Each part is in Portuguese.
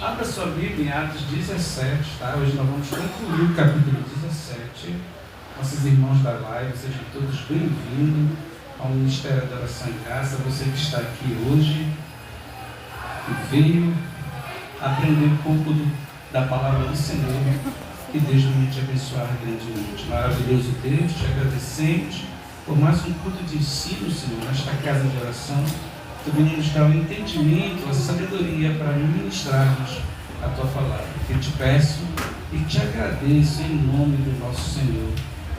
Abra sua Bíblia em Atos 17, tá? Hoje nós vamos concluir o capítulo 17. Nossos irmãos da live, sejam todos bem-vindos ao Ministério da Oração em Casa. Você que está aqui hoje e veio aprender um pouco da palavra do Senhor, que Deus venha te abençoar grandemente. Maravilhoso Deus, te agradecemos por mais um culto de ensino, Senhor, nesta casa de oração. Tu venha nos dar o entendimento, a sabedoria para ministrarmos a Tua palavra. Eu te peço e te agradeço em nome do nosso Senhor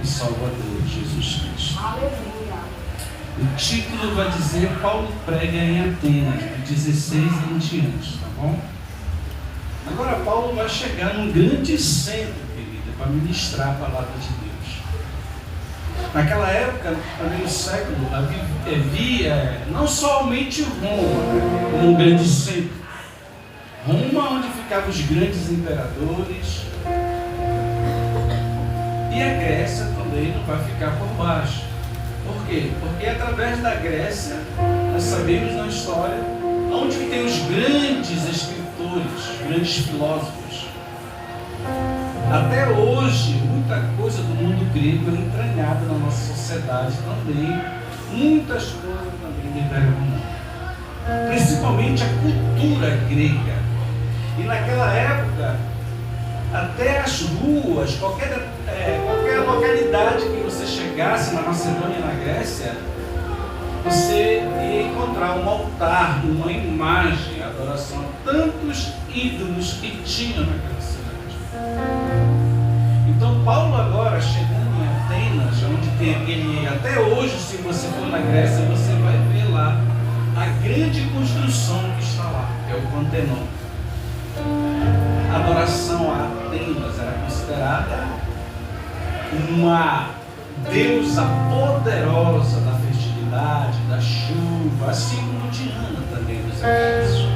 e Salvador Jesus Cristo. Aleluia. O título vai dizer: Paulo prega em Atenas, de 16 em diante, tá bom? Agora Paulo vai chegar num grande centro, querida, para ministrar a palavra de Deus. Naquela época, no primeiro século, havia não somente Roma como um grande centro. Roma, onde ficavam os grandes imperadores, e a Grécia também não vai ficar por baixo. Por quê? Porque através da Grécia, nós sabemos na história, onde tem os grandes escritores, grandes filósofos. Até hoje, muita coisa do mundo grego é entranhada na nossa sociedade também. Muitas coisas também liberam o mundo. Principalmente a cultura grega. E naquela época, até as ruas, qualquer localidade que você chegasse na Macedônia e na Grécia, você ia encontrar um altar, uma imagem, adoração a tantos ídolos que tinham naquela cidade. Então Paulo agora, chegando em Atenas, onde tem aquele, até hoje, se você for na Grécia, você vai ver lá a grande construção que está lá, é o Pantenon. A adoração a Atenas era considerada uma deusa poderosa da fertilidade, da chuva, assim como Diana também dos Efésios.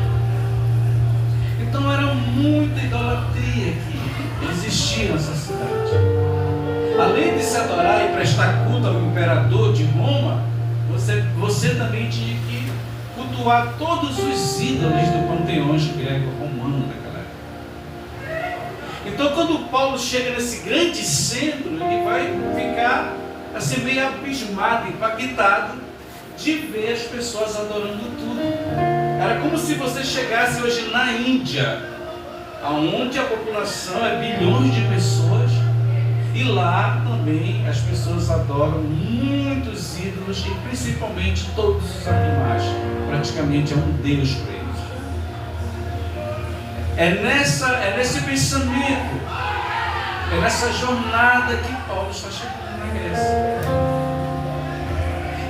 Então era muita idolatria que existia nessa cidade. Além de se adorar e prestar culto ao imperador de Roma, você também tinha que cultuar todos os ídolos do panteão grego-romano daquela época. Então, quando Paulo chega nesse grande centro, ele vai ficar assim meio abismado, impactado de ver as pessoas adorando tudo. Era como se você chegasse hoje na Índia, onde a população é bilhões de pessoas, e lá também as pessoas adoram muitos ídolos e principalmente todos os animais. Praticamente é um deus para eles. É nesse pensamento, é nessa jornada que Paulo está chegando na Grécia.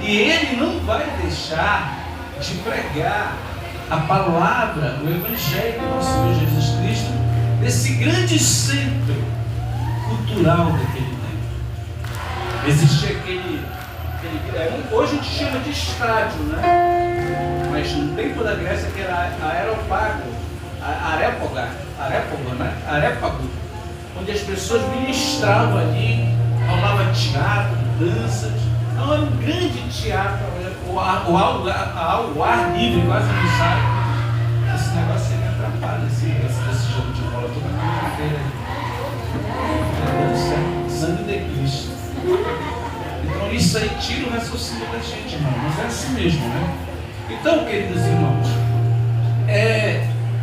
E ele não vai deixar de pregar a palavra, o Evangelho do nosso Senhor Jesus Cristo, nesse grande centro cultural daquele tempo. Existia hoje a gente chama de estádio, né? Mas no tempo da Grécia que era Areópago, onde as pessoas ministravam ali, rolava teatro, danças. Então era um grande teatro, ao ar livre, quase não sabe. Esse negócio aí me atrapalha, esse jogo de bola toda quinta-feira. Sangue de Cristo. Então isso aí tira o raciocínio da gente, irmão. Mas é assim mesmo, né? Então, queridos irmãos,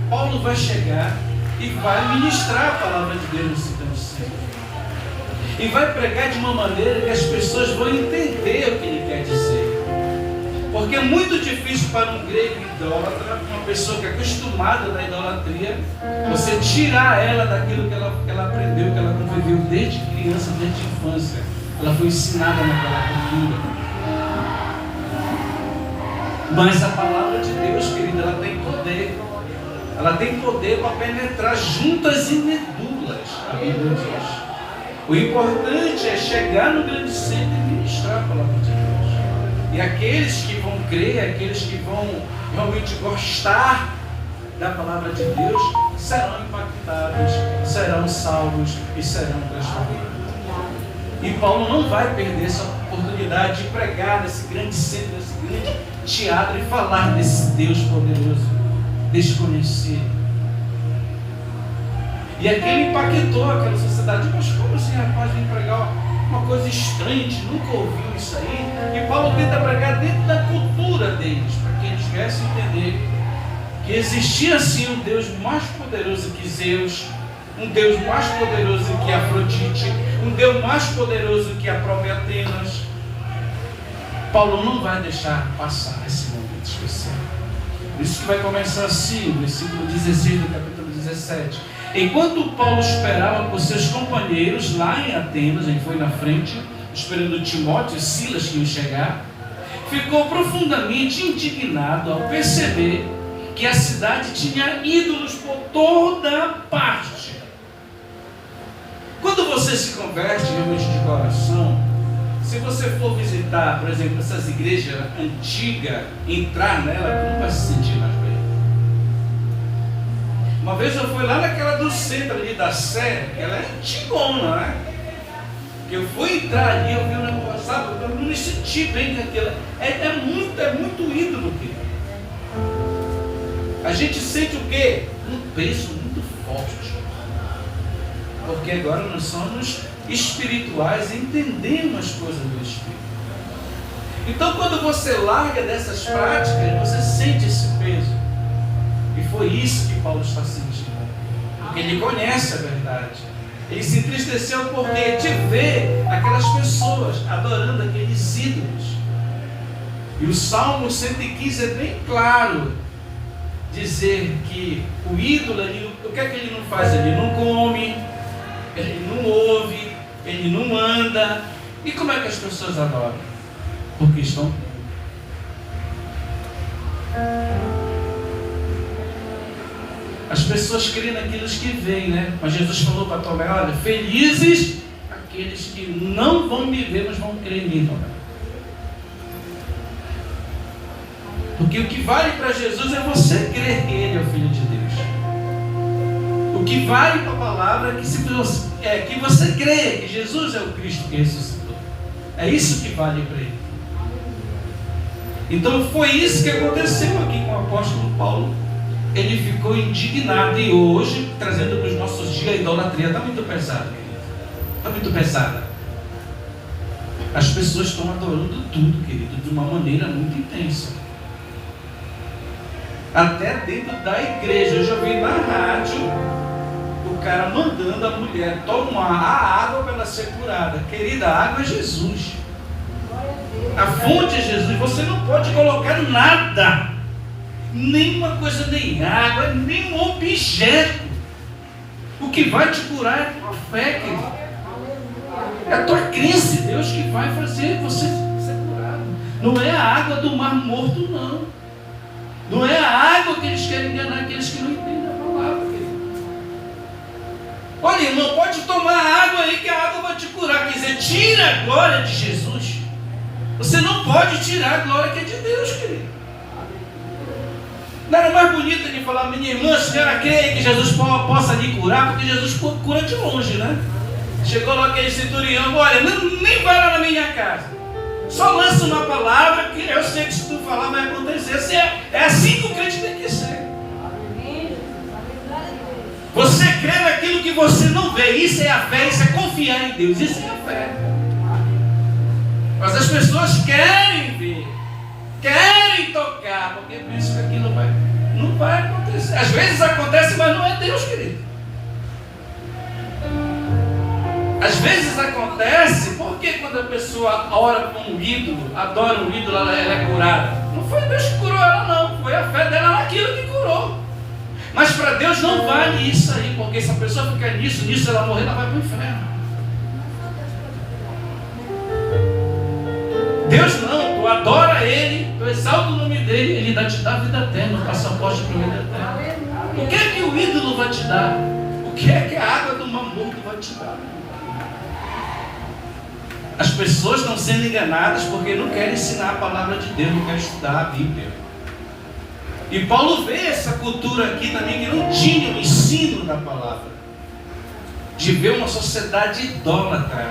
Paulo vai chegar e vai ministrar a palavra de Deus nesse tempo sempre. E vai pregar de uma maneira que as pessoas vão entender o que ele quer dizer. Porque é muito difícil para um grego idólatra, uma pessoa que é acostumada na idolatria, você tirar ela daquilo que ela aprendeu, que ela conviveu desde criança, desde a infância. Ela foi ensinada naquela cultura. Mas a palavra de Deus, querida, ela tem poder. Ela tem poder para penetrar juntas e medulas, a Bíblia diz. O importante é chegar no grande centro e ministrar a palavra de Deus. E aqueles que vão crer, aqueles que vão realmente gostar da palavra de Deus, serão impactados, serão salvos e serão transformados. E Paulo não vai perder essa oportunidade de pregar nesse grande centro, nesse grande teatro e falar desse Deus poderoso, desconhecido. E aquele empaquetou aquela sociedade. Mas como assim, rapaz, vem pregar uma coisa estranha, a gente nunca ouviu isso aí? E Paulo tenta pregar dentro da cultura deles, para que eles viessem entender que existia sim um Deus mais poderoso que Zeus, um Deus mais poderoso que Afrodite, um Deus mais poderoso que a própria Atenas. Paulo não vai deixar passar esse momento especial. Por isso que vai começar assim, o versículo 16 do capítulo 17. Enquanto Paulo esperava por seus companheiros lá em Atenas, ele foi na frente, esperando Timóteo e Silas que iam chegar, ficou profundamente indignado ao perceber que a cidade tinha ídolos por toda parte. Quando você se converte realmente de coração, se você for visitar, por exemplo, essas igrejas antigas, entrar nela, tu não vai se sentir mais bem. Uma vez eu fui lá naquela do centro ali da Sé, ela é antigona, né? Que eu fui entrar ali, eu vi um negócio, sabe? Eu não me senti bem com aquilo. É muito ídolo aqui. A gente sente o quê? Um peso muito forte. Porque agora nós somos espirituais e entendemos as coisas do Espírito. Então quando você larga dessas práticas, você sente esse peso. E foi isso que Paulo está sentindo. Porque ele conhece a verdade. Ele se entristeceu porque de ver aquelas pessoas adorando aqueles ídolos. E o Salmo 115 é bem claro. Dizer que o ídolo, o que é que ele não faz? Ele não come, ele não ouve, ele não anda. E como é que as pessoas adoram? Porque estão. As pessoas creem naqueles que veem, né? Mas Jesus falou para Tomé: olha, felizes aqueles que não vão me ver, mas vão crer em mim, Tomé. Porque o que vale para Jesus é você crer que Ele é o Filho de Deus. O que vale para a palavra é que você crê que Jesus é o Cristo que ressuscitou. É isso que vale para Ele. Então foi isso que aconteceu aqui com o apóstolo Paulo. Ele ficou indignado. E hoje, trazendo para os nossos dias, a idolatria está muito pesada, querido. Está muito pesada. As pessoas estão adorando tudo, querido, de uma maneira muito intensa. Até dentro da igreja. Eu já vi na rádio o cara mandando a mulher tomar a água para ela ser curada. Querida, a água é Jesus. A fonte é Jesus. Você não pode colocar nada, nenhuma coisa, nem água, nem objeto. O que vai te curar é a tua fé, querido. É a tua crença em Deus que vai fazer você ser curado. Não é a água do mar morto, não. Não é a água que eles querem enganar aqueles que não entendem a palavra, querido. Olha, irmão, pode tomar água aí que a água vai te curar. Quer dizer, tira a glória de Jesus. Você não pode tirar a glória que é de Deus, querido. Não era mais bonito ele falar: minha irmã, a senhora crê que Jesus possa lhe curar? Porque Jesus cura de longe, né? Chegou lá aquele centurião: olha, nem vai lá na minha casa. Só lança uma palavra que eu sei que se tu falar vai acontecer. É assim que o crente tem que ser. Você crê naquilo que você não vê. Isso é a fé, isso é confiar em Deus. Isso é a fé. Mas as pessoas querem ver, querem tocar, porque pensam que aquilo não vai acontecer. Às vezes acontece, mas não é Deus, querido. Às vezes acontece porque quando a pessoa ora com um ídolo, adora um ídolo, ela é curada. Não foi Deus que curou ela, não. Foi a fé dela naquilo que curou. Mas para Deus não vale isso aí, porque se a pessoa ficar nisso, ela morrer, ela vai para o inferno. Deus não, tu adora Ele, tu exalta o nome dEle, Ele te dá vida eterna, o passaporte para a vida eterna. O que é que o ídolo vai te dar? O que é que a água do mar morto vai te dar? As pessoas estão sendo enganadas porque não querem ensinar a palavra de Deus, não querem estudar a Bíblia. E Paulo vê essa cultura aqui também que não tinha o ensino da palavra, de ver uma sociedade idólatra.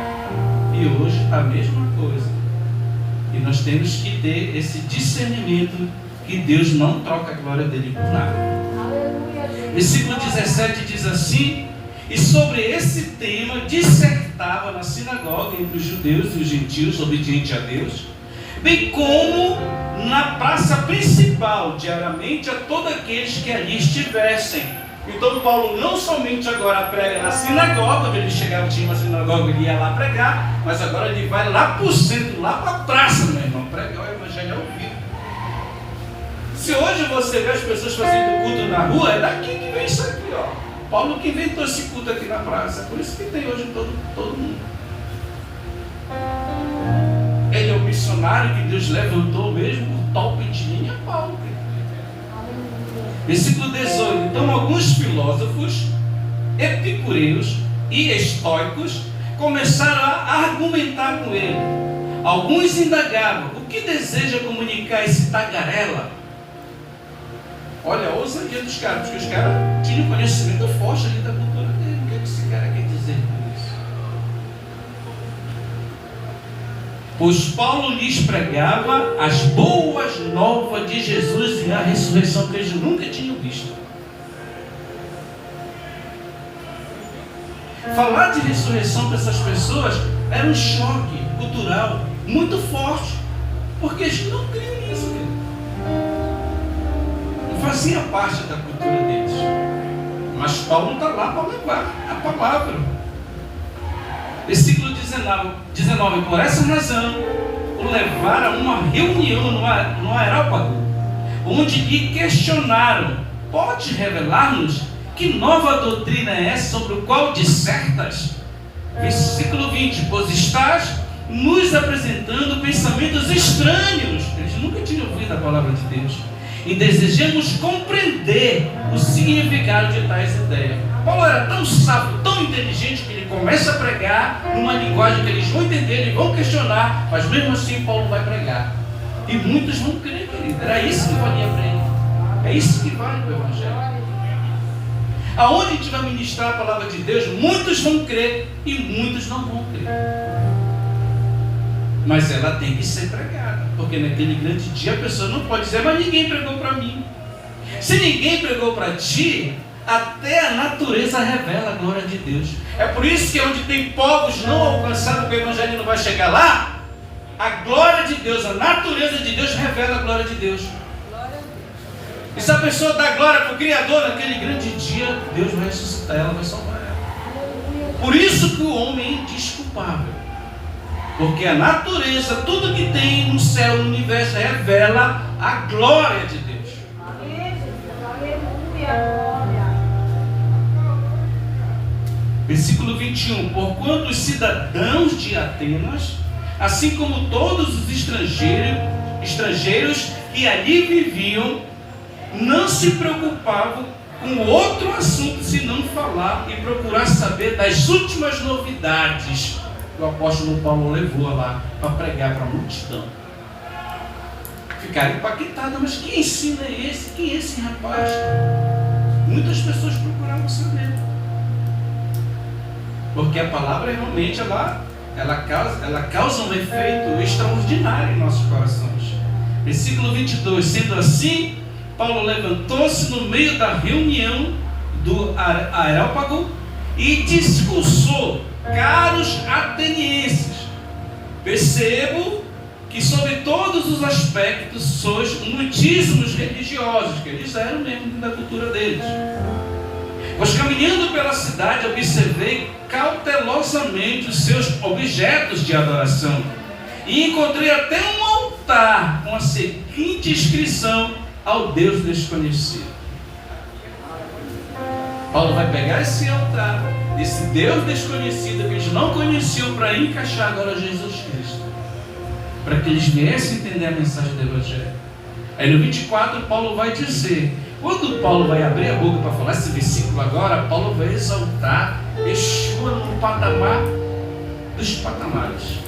E hoje a mesma coisa. E nós temos que ter esse discernimento que Deus não troca a glória dele por nada. Versículo 17 diz assim: e sobre esse tema dissertava na sinagoga entre os judeus e os gentios obedientes a Deus, bem como na praça principal, diariamente a todos aqueles que ali estivessem. Então Paulo não somente agora prega na sinagoga, onde ele chegava, tinha uma sinagoga, ele ia lá pregar, mas agora ele vai lá para o centro, lá para a praça, meu irmão, pregar o evangelho ao vivo. Se hoje você vê as pessoas fazendo culto na rua, é daqui que vem isso aqui, ó. Paulo que inventou esse culto aqui na praça, é por isso que tem hoje todo mundo. Ele é o missionário que Deus levantou mesmo, o top de linha é Paulo. Versículo 18. Então alguns filósofos, epicureus e estoicos começaram a argumentar com ele. Alguns indagavam: o que deseja comunicar esse tagarela? Olha a ousadia dos caras, porque os caras tinham conhecimento forte ali da cultura dele. O que esse cara quer dizer com isso? Pois Paulo lhes pregava as boas novas de Jesus e a ressurreição que eles nunca tinham visto. Falar de ressurreição para essas pessoas era um choque cultural muito forte, porque eles não criam nisso. Não fazia parte da cultura deles. Mas Paulo está lá para levar a palavra. Versículo 19. Por essa razão, o levaram a uma reunião no Areópago, onde lhe questionaram: pode revelar-nos que nova doutrina é essa sobre o qual dissertas? Versículo 20. Pois estás nos apresentando pensamentos estranhos. Eles nunca tinham ouvido a palavra de Deus. E desejamos compreender o significado de tais ideias. Paulo era tão sábio, tão inteligente, que ele começa a pregar numa linguagem que eles vão entender, eles vão questionar, mas mesmo assim Paulo vai pregar. E muitos vão crer, querido. Era isso que valia para ele. É isso que vale para o Evangelho. Aonde a gente vai ministrar a palavra de Deus, muitos vão crer e muitos não vão crer. Mas ela tem que ser pregada, porque naquele grande dia a pessoa não pode dizer: mas ninguém pregou para mim. Se ninguém pregou para ti, até a natureza revela a glória de Deus. É por isso que onde tem povos não alcançados, que o Evangelho não vai chegar lá, a glória de Deus, a natureza de Deus revela a glória de Deus. E se a pessoa dá glória para o Criador, naquele grande dia, Deus vai ressuscitar ela, vai salvar ela. Por isso que o homem é indesculpável. Porque a natureza, tudo que tem no céu, no universo, revela a glória de Deus. Versículo 21. Porquanto os cidadãos de Atenas, assim como todos os estrangeiros que ali viviam, não se preocupavam com outro assunto senão falar e procurar saber das últimas novidades que o apóstolo Paulo levou lá para pregar para a multidão. Ficaram impactados: mas que ensino é esse? Quem é esse rapaz? Muitas pessoas procuravam saber, porque a palavra realmente ela causa um efeito extraordinário em nossos corações. Versículo 22. Sendo assim, Paulo levantou-se no meio da reunião do Areópago e discursou: caros atenienses, percebo que sobre todos os aspectos sois muitíssimos religiosos, que eles eram mesmo da cultura deles. Pois caminhando pela cidade observei cautelosamente os seus objetos de adoração e encontrei até um altar com a seguinte inscrição: ao Deus desconhecido. Paulo vai pegar esse altar, esse Deus desconhecido que eles não conheciam, para encaixar agora Jesus Cristo, para que eles viessem entender a mensagem do Evangelho. Aí no 24 Paulo vai dizer, quando Paulo vai abrir a boca para falar esse versículo agora, Paulo vai exaltar Yeshua no patamar dos patamares,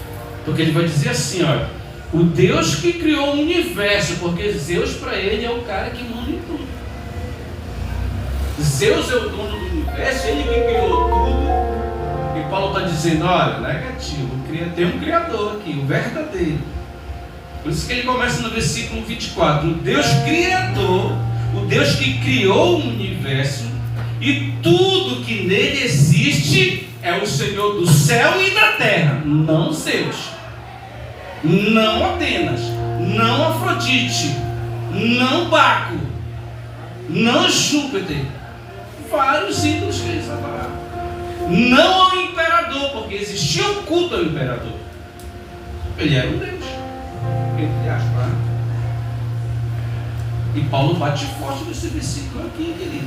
porque ele vai dizer assim: olha, o Deus que criou o universo, porque Zeus para ele é o cara que manda em tudo. Zeus é o dono do universo, ele que criou tudo. E Paulo está dizendo: olha, negativo, tem um Criador aqui, o verdadeiro. Por isso que ele começa no versículo 24: o Deus Criador, o Deus que criou o universo, e tudo que nele existe é o Senhor do céu e da terra, não Zeus, não Atenas, não Afrodite, não Baco, não Júpiter, vários ídolos que eles adoravam, não ao imperador, porque existia um culto ao imperador, ele era um Deus, entre aspas, né? E Paulo bate forte nesse versículo aqui, querido.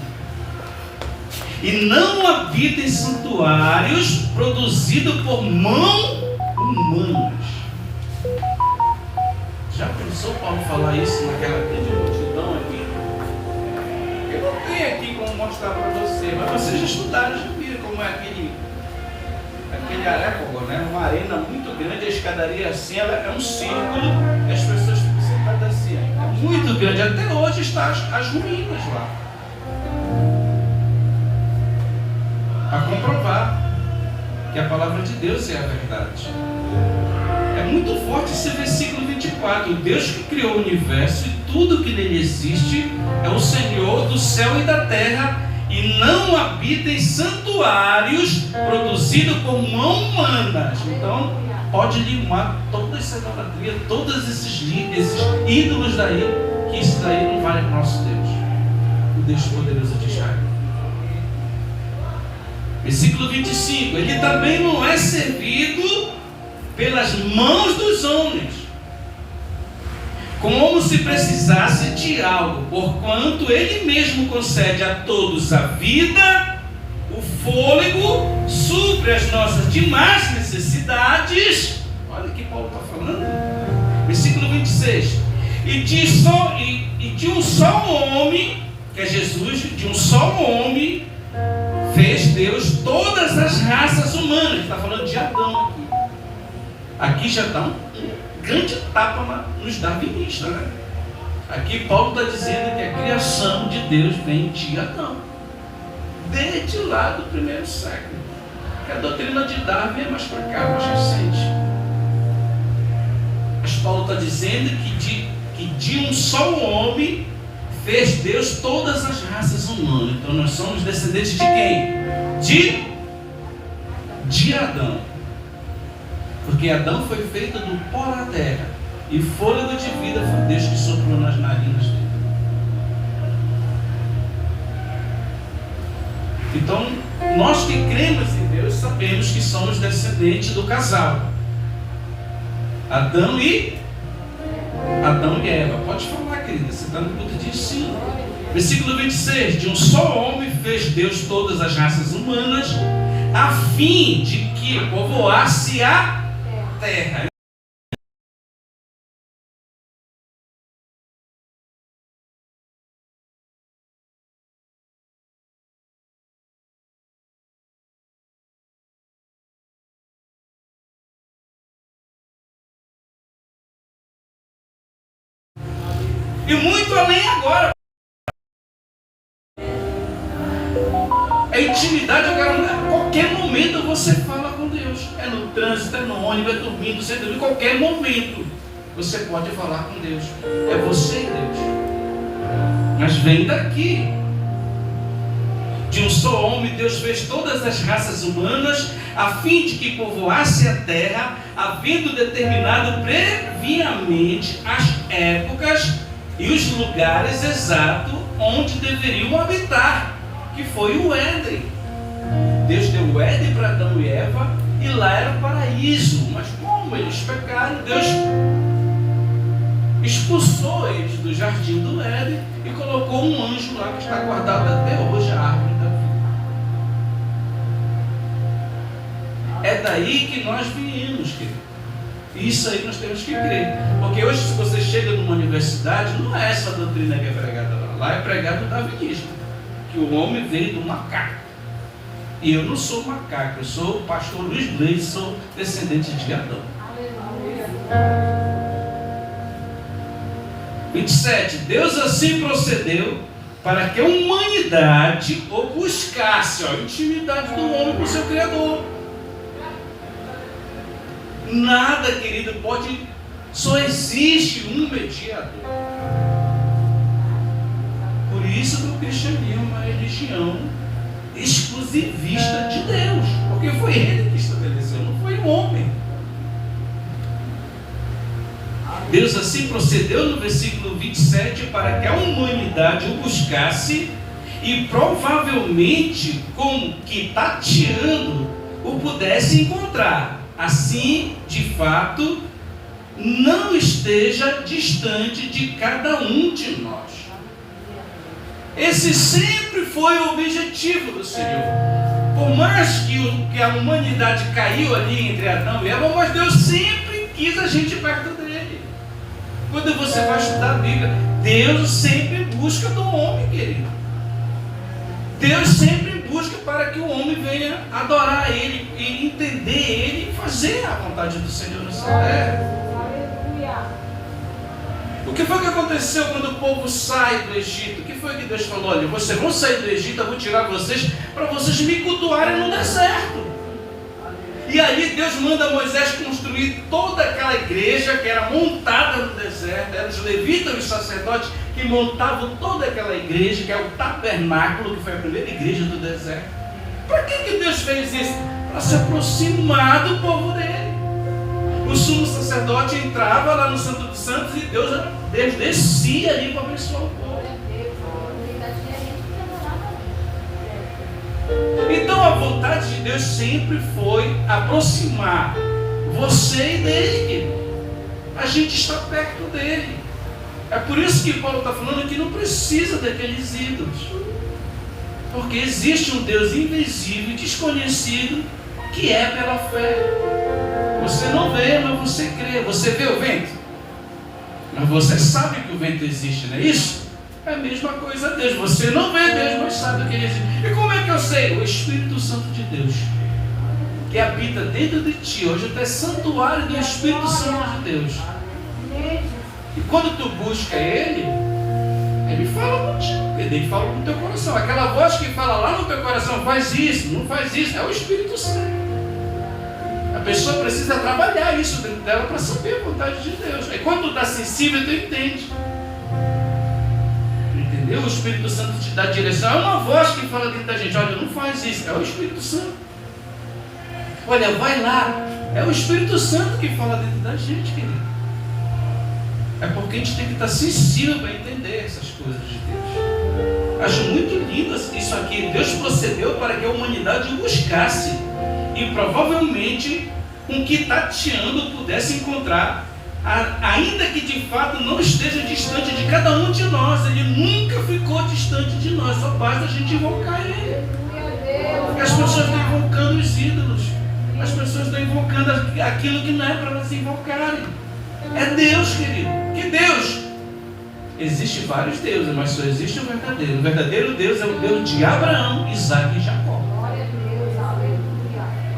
E não habita em santuários produzidos por mão humanas. Já pensou Paulo falar isso naquela grande multidão aqui? Eu não tenho aqui como mostrar para você, mas vocês já estudaram, já viram como é aquele aréopago, né? Uma arena muito grande, a escadaria assim, ela é um círculo e as pessoas ficam sentadas assim. É muito grande, até hoje está as ruínas lá. A comprovar que a palavra de Deus é a verdade. É muito forte esse versículo 24. O Deus que criou o universo e tudo que nele existe é o Senhor do céu e da terra e não habita em santuários produzidos por mão humanas. Então, pode limar toda essa idolatria, todos esses ídolos daí, que isso daí não vale para o nosso Deus, o Deus poderoso de Israel. Versículo 25, ele também não é servido pelas mãos dos homens, como se precisasse de algo, porquanto ele mesmo concede a todos a vida, o fôlego, supre as nossas demais necessidades. Olha o que Paulo está falando. Versículo 26, e de um só homem, que é Jesus, de um só homem fez Deus todas as raças humanas. Está falando de Adão aqui. Aqui já dá um grande tapa nos darwinistas, né? Aqui Paulo está dizendo que a criação de Deus vem de Adão, desde lá do primeiro século. Que a doutrina de Darwin é mais para cá, mais recente. Mas Paulo está dizendo que de um só homem fez Deus todas as raças humanas. Então nós somos descendentes de quem? De Adão. Porque Adão foi feito do pó da terra, e fôlego de vida foi Deus que soprou nas narinas dele. Então, nós que cremos em Deus sabemos que somos descendentes do casal Adão e Eva. Pode falar, querida, você está no culto de ensino. Versículo 26, de um só homem fez Deus todas as raças humanas, a fim de que povoasse a terra. E muito além agora. A intimidade, eu quero, a qualquer momento você fala com Deus. É no trânsito, é no ônibus, é dormindo, você dorme, em qualquer momento você pode falar com Deus. É você e Deus. Mas vem daqui. De um só homem Deus fez todas as raças humanas, a fim de que povoasse a terra, havendo determinado previamente as épocas e os lugares exatos onde deveriam habitar, que foi o Éden. Deus deu o Éden para Adão e Eva, e lá era o paraíso. Mas como eles pecaram, Deus expulsou eles do jardim do Éden e colocou um anjo lá que está guardado até hoje, a árvore da vida. É daí que nós viemos, querido. Isso aí nós temos que crer. Porque hoje, se você chega numa universidade, não é essa a doutrina que é pregada lá. Lá é pregado o darwinismo, que o homem veio do macaco. E eu não sou macaco, eu sou o pastor Luiz Gleide, sou descendente de Adão. 27. Deus assim procedeu para que a humanidade o buscasse, a intimidade do homem com o seu Criador. Nada, querido, só existe um mediador. Por isso que o cristianismo é uma religião exclusivista de Deus, porque foi Ele que estabeleceu, não foi o homem. Deus assim procedeu no versículo 27 para que a humanidade o buscasse e provavelmente, como que tateando, o pudesse encontrar. Assim, de fato, não esteja distante de cada um de nós. Esse sempre foi o objetivo do Senhor. Por mais que a humanidade caiu ali entre Adão e Eva, mas Deus sempre quis a gente perto dele. Quando você vai estudar a Bíblia, Deus sempre busca do homem, querido. Deus sempre busca para que o homem venha adorar Ele, e entender Ele e fazer a vontade do Senhor nessa terra. O que foi que aconteceu quando o povo sai do Egito? O que foi que Deus falou? Olha, vocês vão sair do Egito, eu vou tirar vocês para vocês me cultuarem no deserto. E aí Deus manda Moisés construir toda aquela igreja que era montada no deserto. Eram os levitas e os sacerdotes que montavam toda aquela igreja, que é o tabernáculo, que foi a primeira igreja do deserto. Para que Deus fez isso? Para se aproximar do povo dele. O sumo sacerdote entrava lá no Santo dos Santos e Deus descia ali para abençoar o povo. Então a vontade de Deus sempre foi aproximar você e dele, querido. A gente está perto dele. É por isso que Paulo está falando que não precisa daqueles ídolos, porque existe um Deus invisível e desconhecido, que é pela fé. Você não vê, mas você crê. Você vê o vento, mas você sabe que o vento existe, não é isso? É a mesma coisa a Deus. Você não vê Deus, mas sabe que Ele existe. E como é que eu sei? O Espírito Santo de Deus, que habita dentro de ti. Hoje até santuário do Espírito Santo de Deus. E quando tu busca Ele, Ele fala contigo. Ele fala com o teu coração. Aquela voz que fala lá no teu coração, faz isso, não faz isso, é o Espírito Santo. A pessoa precisa trabalhar isso dentro dela para saber a vontade de Deus. Aí quando tu está sensível, tu entende. Entendeu? O Espírito Santo te dá direção. É uma voz que fala dentro da gente: olha, não faz isso. É o Espírito Santo. Olha, vai lá. É o Espírito Santo que fala dentro da gente, querido. É porque a gente tem que estar sensível para entender essas coisas de Deus. Acho muito lindo isso aqui. Deus procedeu para que a humanidade o buscasse e provavelmente com que tateando pudesse encontrar, ainda que de fato não esteja distante de cada um de nós. Ele nunca ficou distante de nós, só basta a gente invocar Ele. Porque as pessoas estão invocando os ídolos, as pessoas estão invocando aquilo que não é para elas invocarem. É Deus, querido. Que Deus? Existem vários deuses, mas só existe o verdadeiro. O verdadeiro Deus é o Deus de Abraão, Isaac e Jacó.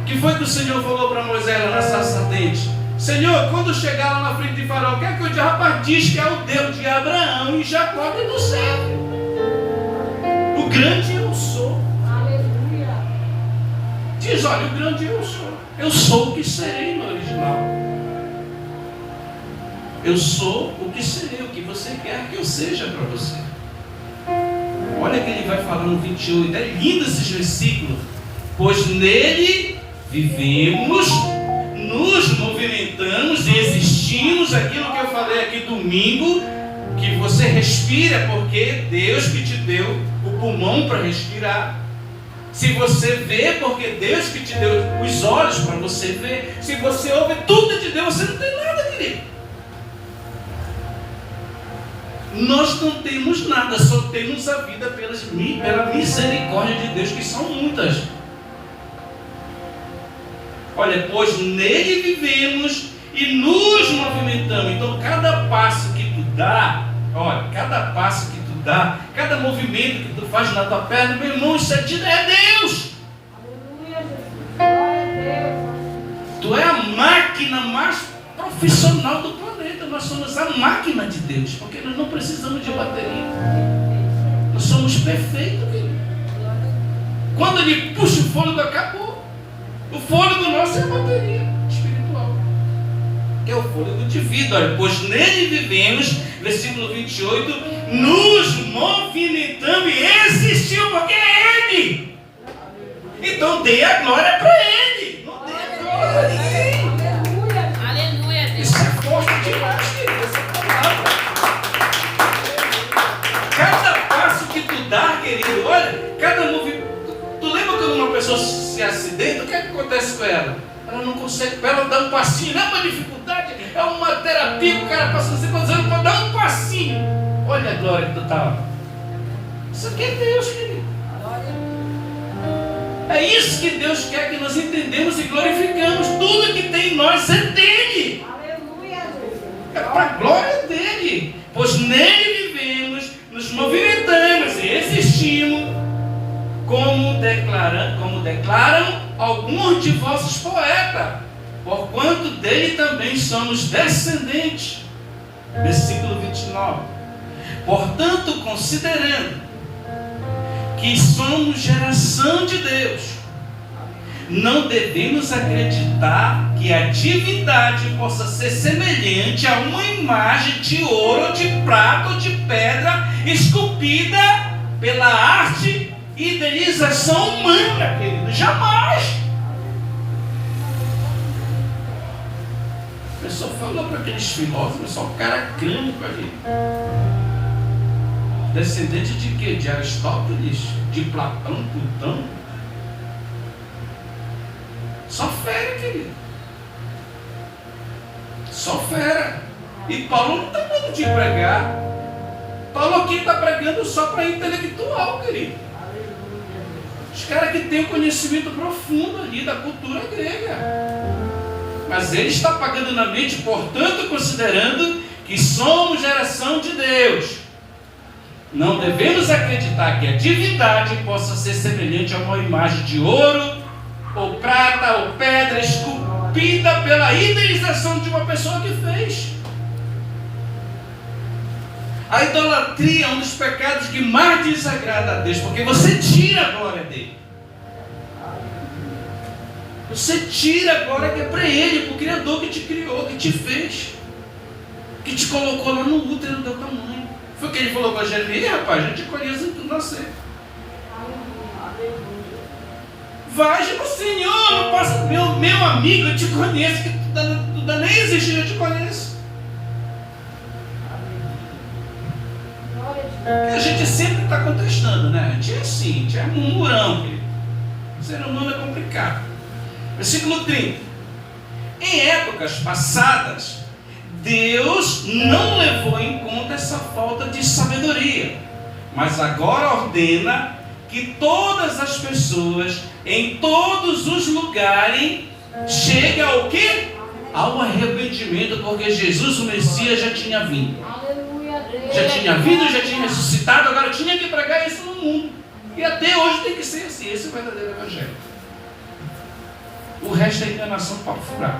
O que foi que o Senhor falou para Moisés lá na sarça ardente? Senhor, quando chegar lá na frente de Faraó, o que é que o rapaz diz que é o Deus de Abraão e Jacó e do céu? O grande eu sou. Aleluia. Diz, olha, o grande eu sou. Eu sou o que serei no original. Eu sou o que serei, o que você quer que eu seja para você. Olha que ele vai falar no 28. É lindo esses versículos. Pois nele vivemos, nos movimentamos e existimos. Aquilo que eu falei aqui domingo, que você respira porque Deus que te deu o pulmão para respirar. Se você vê, porque Deus que te deu os olhos para você ver. Se você ouve tudo de Deus, você não tem nada, querido. Nós não temos nada, só temos a vida pela misericórdia de Deus, que são muitas. Olha, pois nele vivemos e nos movimentamos. Então cada passo que tu dá, olha, cada passo que tu dá, cada movimento que tu faz na tua perna, meu irmão, isso é Deus. Aleluia, Jesus. Glória a Deus. Tu é a máquina mais profissional do planeta. Nós somos a máquina de Deus, porque nós não precisamos de bateria. Nós somos perfeitos, querido. Quando Ele puxa o fôlego, acabou. O fôlego nosso é a bateria espiritual, que é o fôlego de vida. Olha, pois nele vivemos, versículo 28, nos movimentamos e existimos, porque é Ele. Então dê a glória para Ele. Não dê a glória a ninguém. Aleluia, Deus. Isso é forte demais, querido. Essa palavra. Cada passo que tu dá, querido, olha, cada movimento. Tu lembra quando uma pessoa se acidenta, o que acontece com ela? Ela não consegue, para ela dar um passinho, não é uma dificuldade, é uma terapia que o cara passa 50 anos para dar um passinho. Olha a glória que tu está. Isso aqui é Deus, querido. É isso que Deus quer que nós entendemos e glorificamos. Tudo que tem em nós é dele. É para a glória dele. Pois nele vivemos, nos movimentamos e existimos, como declaram alguns de vossos poetas, porquanto dele também somos descendentes. Versículo 29. Portanto, considerando que somos geração de Deus, não devemos acreditar que a divindade possa ser semelhante a uma imagem de ouro, de prata ou de pedra esculpida pela arte e idealização humana, querido. Jamais. A pessoa falou para aqueles filósofos, só um cara crânico ali. Descendente de quê? De Aristóteles? De Platão? Plutão? Só fera, querido. Só fera. E Paulo não está dando de pregar. Paulo aqui está pregando só para intelectual, querido. Os caras que têm um conhecimento profundo ali da cultura grega. Mas ele está pagando na mente, portanto, considerando que somos geração de Deus, não devemos acreditar que a divindade possa ser semelhante a uma imagem de ouro, ou prata, ou pedra esculpida pela idealização de uma pessoa que fez. A idolatria é um dos pecados que mais desagrada a Deus, porque você tira a glória dele. Você tira a glória que é para Ele, para o Criador que te criou, que te fez, que te colocou lá no útero do teu mãe. Foi o que ele falou para Jeremias: rapaz, eu te conheço antes de nascer. Vai, tipo, Senhor, não passa, meu amigo, eu te conheço, que tu nem existe, eu te conheço. A gente sempre está contestando, né? A gente é assim, a gente é murmurão, querido. O ser humano é complicado. Versículo 30. Em épocas passadas, Deus não levou em conta essa falta de sabedoria, mas agora ordena que todas as pessoas, em todos os lugares, cheguem ao quê? Ao arrependimento, porque Jesus, o Messias, já tinha vindo. Já tinha vindo, já tinha ressuscitado, agora tinha que pregar isso no mundo. E até hoje tem que ser assim, esse é o verdadeiro evangelho. O resto é enganação para furar.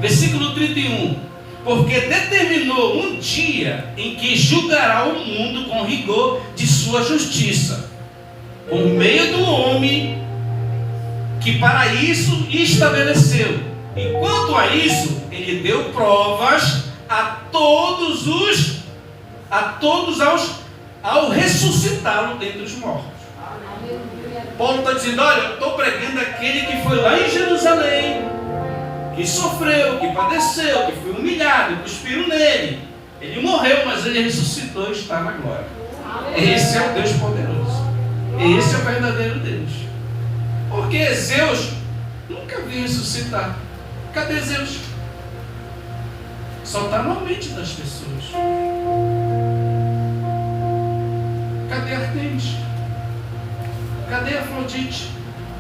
Versículo 31. Porque determinou um dia em que julgará o mundo com rigor de sua justiça, por meio do homem que para isso estabeleceu. E quanto a isso, ele deu provas ao ressuscitá-lo dentre os mortos. Paulo está dizendo: olha, eu estou pregando aquele que foi lá em Jerusalém, que sofreu, que padeceu, que foi humilhado, que cuspiram nele. Ele morreu, mas ele ressuscitou e está na glória. Esse é o Deus poderoso. Esse é o verdadeiro Deus. Porque Zeus nunca viu ressuscitar. Cadê Zeus? Só está na mente das pessoas. Cadê Artemis? Cadê Afrodite?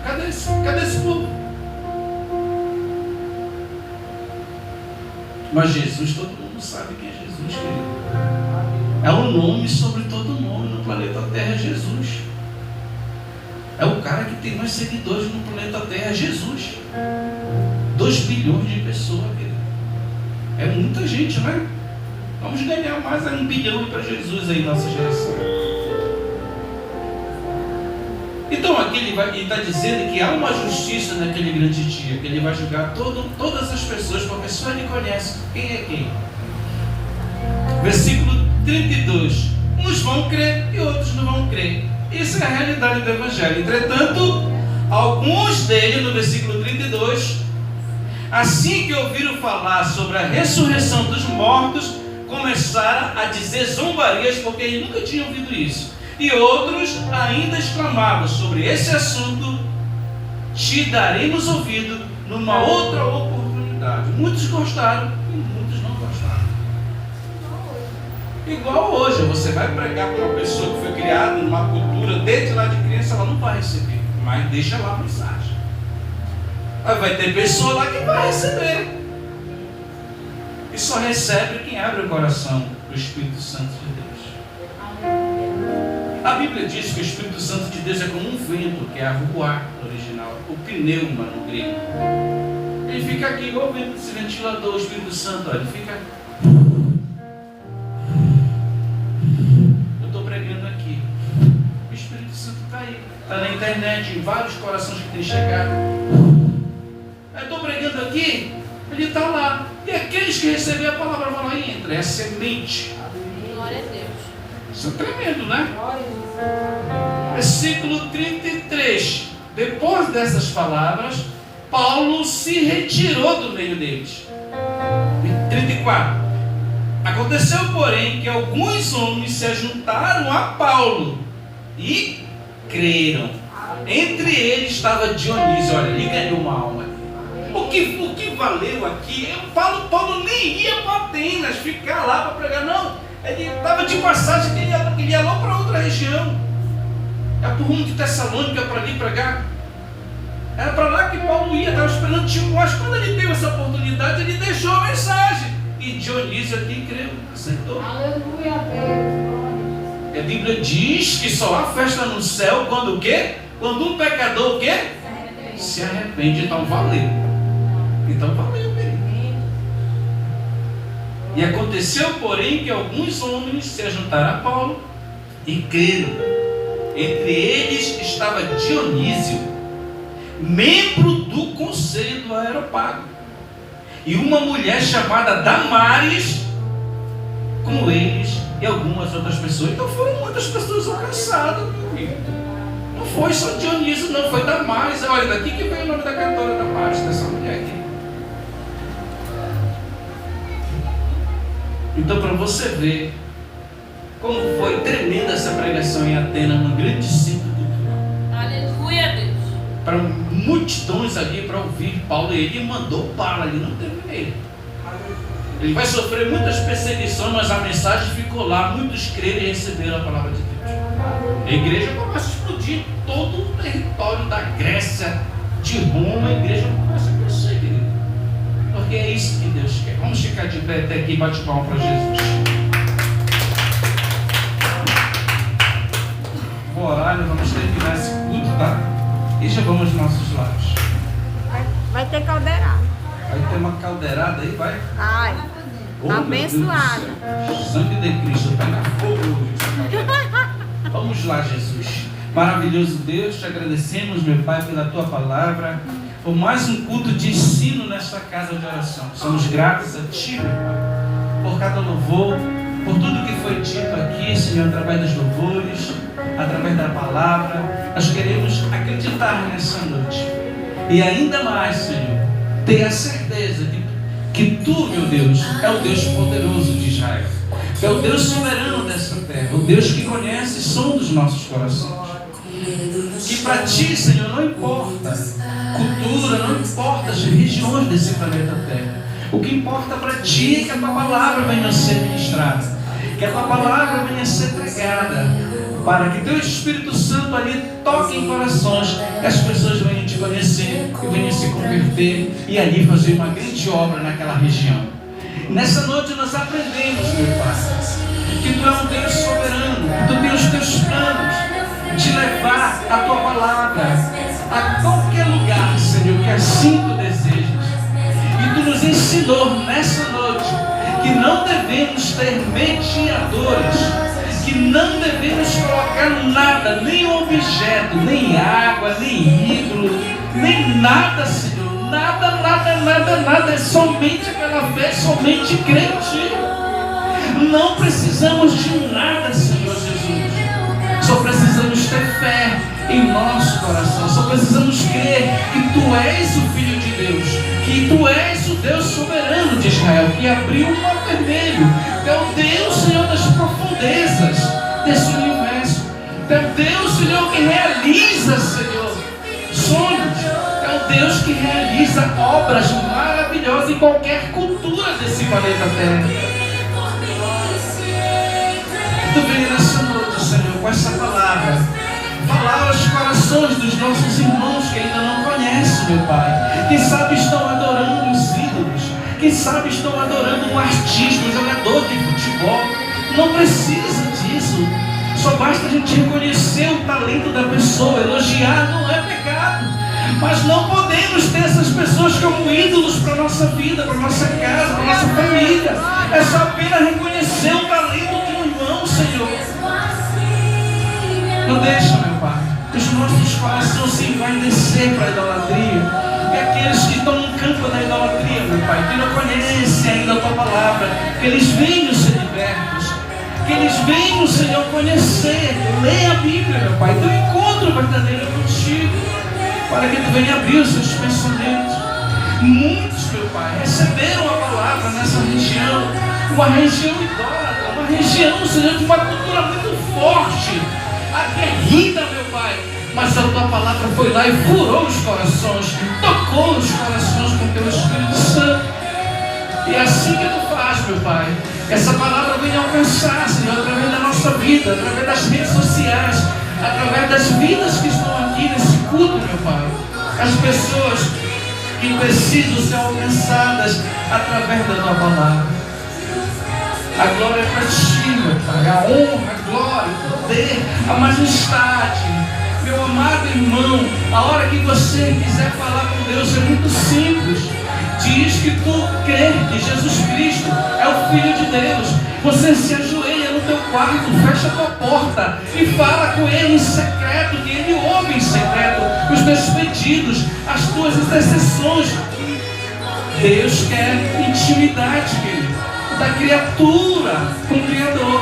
Cadê esse povo? Mas Jesus, todo mundo sabe quem é Jesus, querido. É o nome sobre todo nome no planeta Terra, é Jesus. É o cara que tem mais seguidores no planeta Terra, é Jesus. 2 bilhões de pessoas, querido. É muita gente, né? Vamos ganhar mais 1 bilhão para Jesus aí, nossa geração. Então aqui ele está dizendo que há uma justiça naquele grande dia, que ele vai julgar todas as pessoas, porque só ele conhece quem é quem. Versículo 32. Uns vão crer e outros não vão crer. Isso é a realidade do Evangelho. Entretanto, alguns deles, no versículo 32, assim que ouviram falar sobre a ressurreição dos mortos, começaram a dizer zombarias, porque eles nunca tinham ouvido isso. E outros ainda exclamavam sobre esse assunto: te daremos ouvido numa outra oportunidade. Muitos gostaram e muitos não gostaram. Igual hoje, você vai pregar para uma pessoa que foi criada numa cultura desde lá de criança, ela não vai receber, mas deixa lá a mensagem. Aí vai ter pessoa lá que vai receber, e só recebe quem abre o coração do Espírito Santo de Deus. A Bíblia diz que o Espírito Santo de Deus é como um vento, que é a ruach no original, o pneuma no grego. Ele fica aqui igual o vento desse ventilador. O Espírito Santo, olha, ele fica. Eu estou pregando aqui, o Espírito Santo está aí, está na internet, em vários corações que tem chegado. Eu estou pregando aqui, ele está lá. E aqueles que receberam a palavra vão lá e entram. É a semente. Glória a Deus. Isso é tremendo, né? Versículo 33. Depois dessas palavras, Paulo se retirou do meio deles. 34. Aconteceu, porém, que alguns homens se juntaram a Paulo e creram. Entre eles estava Dionísio. Olha, ele ganhou uma alma. O que valeu aqui? Paulo nem ia para Atenas ficar lá para pregar, não. Ele estava de passagem, ele ia lá para outra região. É por rumo de Tessalônica para ali pregar. Era para lá que Paulo ia, estava esperando Timóteo. Mas quando ele teve essa oportunidade, ele deixou a mensagem. E Dionísio aqui creu, aceitou. Aleluia, Deus. A Bíblia diz que só há festa no céu quando o quê? Quando um pecador o quê? Se arrepende. Então valeu. Então valeu, querido. E aconteceu, porém, que alguns homens se juntaram a Paulo e creram. Entre eles estava Dionísio, membro do conselho do Areópago, e uma mulher chamada Damaris, com eles e algumas outras pessoas. Então foram muitas pessoas alcançadas, meu filho. Não foi só Dionísio, não, foi Damaris. Olha, daqui que veio o nome da cantora Damaris, dessa mulher aqui. Então, para você ver como foi tremenda essa pregação em Atenas, num grande centro cultural. Aleluia, Deus. Para multidões ali para ouvir Paulo, e ele mandou Paulo ali, não teve medo. Ele vai sofrer muitas perseguições, mas a mensagem ficou lá. Muitos creram e receberam a palavra de Deus. A igreja começa a explodir todo o território da Grécia, de Roma. A igreja começa a crescer, querido. Porque é isso que Deus quer. Vamos ficar de pé até aqui e bate palma para Jesus. Vou orar, vamos terminar esse culto, tá? E já vamos aos nossos lares. Vai ter caldeirada. Vai ter uma caldeirada aí, vai? Ai, Oh, abençoada. Sangue de Cristo, pega fogo. Vamos lá, Jesus. Maravilhoso Deus, te agradecemos, meu Pai, pela tua palavra, por mais um culto de ensino nesta casa de oração. Somos gratos a ti, meu Pai, por cada louvor, por tudo que foi dito aqui, Senhor, através dos louvores, através da palavra. Nós queremos acreditar nessa noite e ainda mais, Senhor, ter a certeza que tu, meu Deus, é o Deus poderoso de Israel, que é o Deus soberano dessa terra, o Deus que conhece o som dos nossos corações. Que para ti, Senhor, não importa cultura, não importa as religiões desse planeta Terra. O que importa para ti é que a tua palavra venha a ser ministrada, que a tua palavra venha a ser pregada, para que teu Espírito Santo ali toque em corações, que as pessoas venham te conhecer e venham se converter e ali fazer uma grande obra naquela região. Nessa noite nós aprendemos, meu Pai, que tu é um Deus soberano, que tu tem os teus planos de levar a tua palavra a qualquer lugar, Senhor, que assim tu desejas. E tu nos ensinou nessa noite que não devemos ter mediadores, que não devemos colocar nada, nem objeto, nem água, nem ídolo, nem nada, Senhor. Nada, é somente aquela fé, somente crer em ti. Não precisamos de nada, Senhor Jesus. Só precisamos ter fé em nosso coração. Só precisamos crer que Tu és o Filho de Deus, que Tu és o Deus soberano de Israel, que abriu o mar vermelho. Tu é o Deus, Senhor, das profundezas desse universo. Tu é o Deus, Senhor, que realiza, Senhor, sonhos. É o Deus que realiza obras maravilhosas em qualquer cultura desse planeta Terra. Tu vem nessa noite, Senhor, com essa palavra, falar aos corações dos nossos irmãos que ainda não conhecem, meu Pai. Quem sabe estão adorando os ídolos, quem sabe estão adorando um artista, um jogador de futebol. Não precisa disso. Só basta a gente reconhecer o talento da pessoa. Elogiar não é pecado, mas não podemos ter essas pessoas como ídolos para a nossa vida, para a nossa casa, para a nossa família. É só apenas reconhecer o talento de um irmão, Senhor. Não deixa, meu Pai, que os nossos corações se envaidecer para a idolatria. E aqueles que estão no campo da idolatria, meu Pai, que não conhecem ainda a Tua palavra, que eles venham ser libertos, que eles venham, Senhor, conhecer, ler a Bíblia, meu Pai, teu encontro verdadeiro contigo, para que Tu venha abrir os seus pensamentos. Muitos, meu Pai, receberam a palavra nessa região, uma região idólatra, uma região, Senhor, de uma cultura muito forte, aguerrida, meu Pai. Mas a Tua palavra foi lá e furou os corações, tocou os corações com Teu Espírito Santo. E é assim que Tu faz, meu Pai. Essa palavra vem alcançar, Senhor, através da nossa vida, através das redes sociais, através das vidas que estão aqui nesse culto, meu Pai. As pessoas que precisam ser alcançadas através da Tua palavra. A glória é para Ti, meu Pai. A honra, a glória, o poder, a majestade. Meu amado irmão, a hora que você quiser falar com Deus é muito simples. Diz que tu crê que Jesus Cristo é o Filho de Deus. Você se ajoelha no teu quarto, fecha a tua porta e fala com Ele em secreto, que Ele ouve em secreto os teus pedidos, as tuas intercessões. Deus quer intimidade, querido, da criatura com o Criador.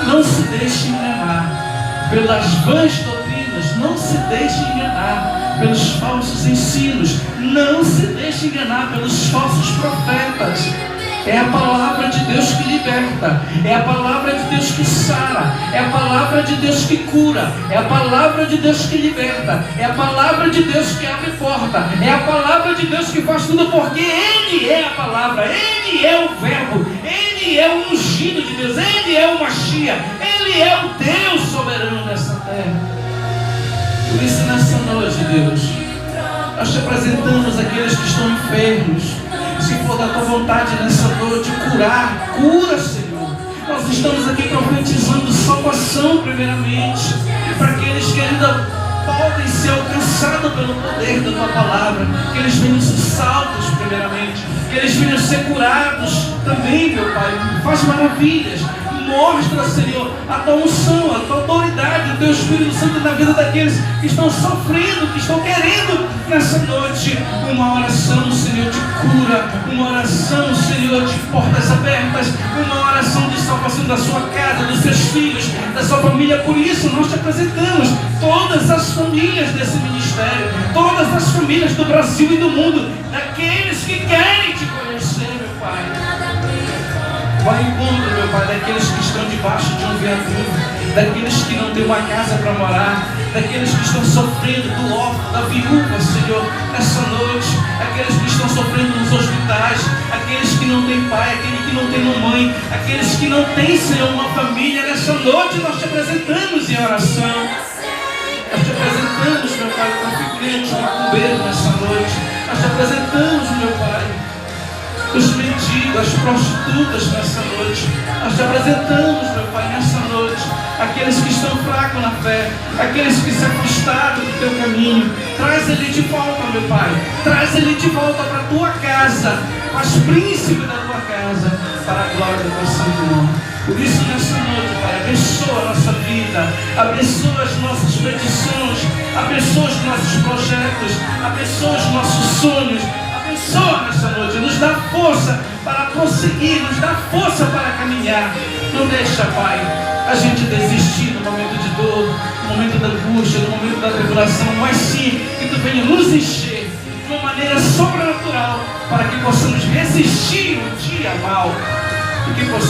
Não se deixe enganar pelas vãs doutrinas, não se deixe enganar pelos falsos ensinos, não se deixe enganar pelos falsos profetas. É a palavra de Deus que liberta, é a palavra de Deus que sara, é a palavra de Deus que cura, é a palavra de Deus que liberta, é a palavra de Deus que abre porta, é a palavra de Deus que faz tudo, porque Ele é a palavra, Ele é o verbo, Ele é o ungido de Deus, Ele é o Mashiach, Ele é o Deus soberano dessa terra. Por isso, nessa noite, Deus, nós Te apresentamos aqueles que estão enfermos. Se for da Tua vontade nessa noite, cura, Senhor. Nós estamos aqui profetizando salvação, primeiramente, para aqueles que ainda podem ser alcançados pelo poder da Tua palavra, que eles venham ser salvos, primeiramente, que eles venham ser curados também, meu Pai. Faz maravilhas. Mostra, Senhor, a Tua unção, a Tua autoridade, o Teu Espírito Santo na vida daqueles que estão sofrendo, que estão querendo nessa noite uma oração, Senhor, de cura, uma oração, Senhor, de portas abertas, uma oração de salvação da sua casa, dos seus filhos, da sua família. Por isso nós Te apresentamos todas as famílias desse ministério, todas as famílias do Brasil e do mundo, daqueles que querem Te conhecer, meu Pai. Vai em encontro, meu Pai, daqueles que estão debaixo de um viaduto, daqueles que não têm uma casa para morar, daqueles que estão sofrendo do órfão, da viúva, Senhor, nessa noite, aqueles que estão sofrendo nos hospitais, aqueles que não têm pai, aqueles que não têm mamãe, aqueles que não têm, Senhor, uma família. Nessa noite nós Te apresentamos em oração. Nós Te apresentamos, meu Pai, o traficante, o macumbeiro nessa noite. Nós Te apresentamos, meu Pai, os mendigos, as prostitutas nessa noite. Nós Te apresentamos, meu Pai, nessa noite, aqueles que estão fracos na fé, aqueles que se afastaram do Teu caminho. Traz ele de volta, meu Pai. Traz ele de volta para a Tua casa. Faz príncipe da Tua casa, para a glória do Teu santo nome. Por isso, nessa noite, Pai, abençoa a nossa vida, abençoa as nossas petições, abençoa os nossos projetos, abençoa os nossos sonhos. Abençoa nessa noite, nos dá força para prosseguir, nos dá força para caminhar. Não deixa, Pai, a gente desistir no momento de dor, no momento angústia, no momento da tribulação, mas sim que Tu venha nos encher de uma maneira sobrenatural para que possamos resistir o dia mal e que possamos